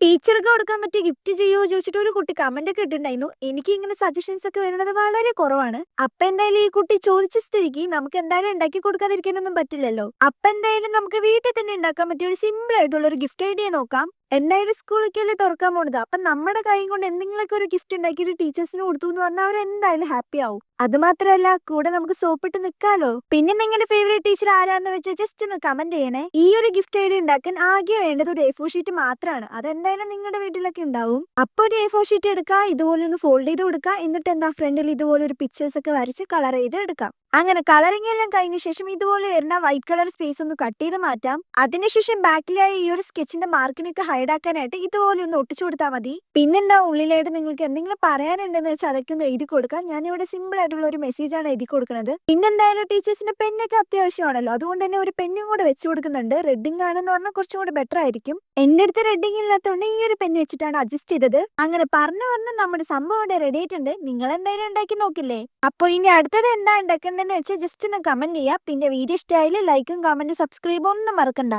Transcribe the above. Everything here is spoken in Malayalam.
ടീച്ചർക്ക് കൊടുക്കാൻ പറ്റിയ ഗിഫ്റ്റ് ചെയ്യുമോ ചോദിച്ചിട്ട് ഒരു കുട്ടി കമന്റ് ഒക്കെ ഇട്ടിട്ടുണ്ടായിരുന്നു. എനിക്ക് ഇങ്ങനെ സജഷൻസ് ഒക്കെ വരുന്നത് വളരെ കുറവാണ്. അപ്പൊ എന്തായാലും ഈ കുട്ടി ചോദിച്ച സ്ഥിതിക്ക് നമുക്ക് എന്തായാലും ഉണ്ടാക്കി കൊടുക്കാതിരിക്കാനൊന്നും പറ്റില്ലല്ലോ. അപ്പൊ എന്തായാലും നമുക്ക് വീട്ടിൽ തന്നെ ഉണ്ടാക്കാൻ പറ്റിയ ഒരു സിമ്പിൾ ആയിട്ടുള്ള ഒരു ഗിഫ്റ്റ് ഐഡിയ നോക്കാം. എന്തായാലും സ്കൂളൊക്കെയല്ലേ തുറക്കാൻ പോണത്. അപ്പൊ നമ്മുടെ കൈ കൊണ്ട് എന്തെങ്കിലുമൊക്കെ ഒരു ഗിഫ്റ്റ് ഉണ്ടാക്കിയിട്ട് ടീച്ചേഴ്സിന് കൊടുത്തു എന്ന് പറഞ്ഞാൽ അവർ എന്തായാലും ഹാപ്പി ആവും. അത് മാത്രമല്ല കൂടെ നമുക്ക് സോപ്പിട്ട് നിൽക്കാലോ. പിന്നെ നിങ്ങളുടെ ഫേവറേറ്റ് ടീച്ചർ ആരാന്ന് വെച്ചാൽ ജസ്റ്റ് ഒന്ന് കമന്റ് ചെയ്യണേ. ഈ ഒരു ഗിഫ്റ്റ് ഐഡിയ ഉണ്ടാക്കാൻ ആകെ വേണ്ടത് ഒരു A4 ഷീറ്റ് മാത്രമാണ്. അതെന്തായാലും നിങ്ങളുടെ വീട്ടിലൊക്കെ ഉണ്ടാവും. അപ്പൊ ഒരു A4 ഷീറ്റ് എടുക്കുക, ഇതുപോലെ ഒന്ന് ഫോൾഡ് ചെയ്ത് കൊടുക്കുക, എന്നിട്ട് എന്താ ഫ്രണ്ടിൽ ഇതുപോലെ ഒരു പിക്ചേഴ്സ് ഒക്കെ വരച്ച് കളർ ചെയ്ത് എടുക്കാം. അങ്ങനെ കളറിംഗ് എല്ലാം കഴിഞ്ഞ ശേഷം ഇതുപോലെ വരുന്ന വൈറ്റ് കളർ സ്പേസ് ഒന്ന് കട്ട് ചെയ്ത് മാറ്റാം. അതിനുശേഷം ബാക്കിലായി ഈ ഒരു സ്കെച്ചിന്റെ മാർക്കിനൊക്കെ ഹൈഡ് ആക്കാനായിട്ട് ഇതുപോലെ ഒന്ന് ഒട്ടിച്ചു കൊടുത്താൽ മതി. പിന്നെന്താ ഉള്ളിലായിട്ട് നിങ്ങൾക്ക് എന്തെങ്കിലും പറയാനുണ്ടെന്ന് വെച്ചാൽ അതൊക്കെ ഒന്ന് എഴുതി കൊടുക്കാം. ഞാനിവിടെ സിമ്പിൾ ആയിട്ടുള്ള ഒരു മെസ്സേജ് ആണ് എഴുതി കൊടുക്കുന്നത്. പിന്നെന്തായാലും ടീച്ചേഴ്സിന്റെ പെന്നൊക്കെ അത്യാവശ്യമാണല്ലോ, അതുകൊണ്ട് തന്നെ ഒരു പെന്നും കൂടെ വെച്ച് കൊടുക്കുന്നുണ്ട്. റെഡിങ് ആണെന്ന് പറഞ്ഞാൽ കുറച്ചും കൂടെ ബെറ്റർ ആയിരിക്കും. എന്റെ അടുത്ത് റെഡിങ് ഇല്ലാത്തതുകൊണ്ട് ഈ ഒരു പെന്ന് വെച്ചിട്ടാണ് അഡ്ജസ്റ്റ് ചെയ്തത്. അങ്ങനെ പറഞ്ഞു നമ്മുടെ സംഭവം ഇവിടെ റെഡി ആയിട്ടുണ്ട്. നിങ്ങൾ എന്തായാലും ഉണ്ടാക്കി നോക്കില്ലേ? അപ്പൊ ഇനി അടുത്തത് എന്താ ഉണ്ടാക്കേണ്ടതെന്ന് വെച്ചാൽ ജസ്റ്റ് ഒന്ന് കമന്റ് ചെയ്യുക. പിന്നെ വീഡിയോ ഇഷ്ടമായാലും ലൈക്കും കമന്റും സബ്സ്ക്രൈബും ഒന്നും മറക്കണ്ട.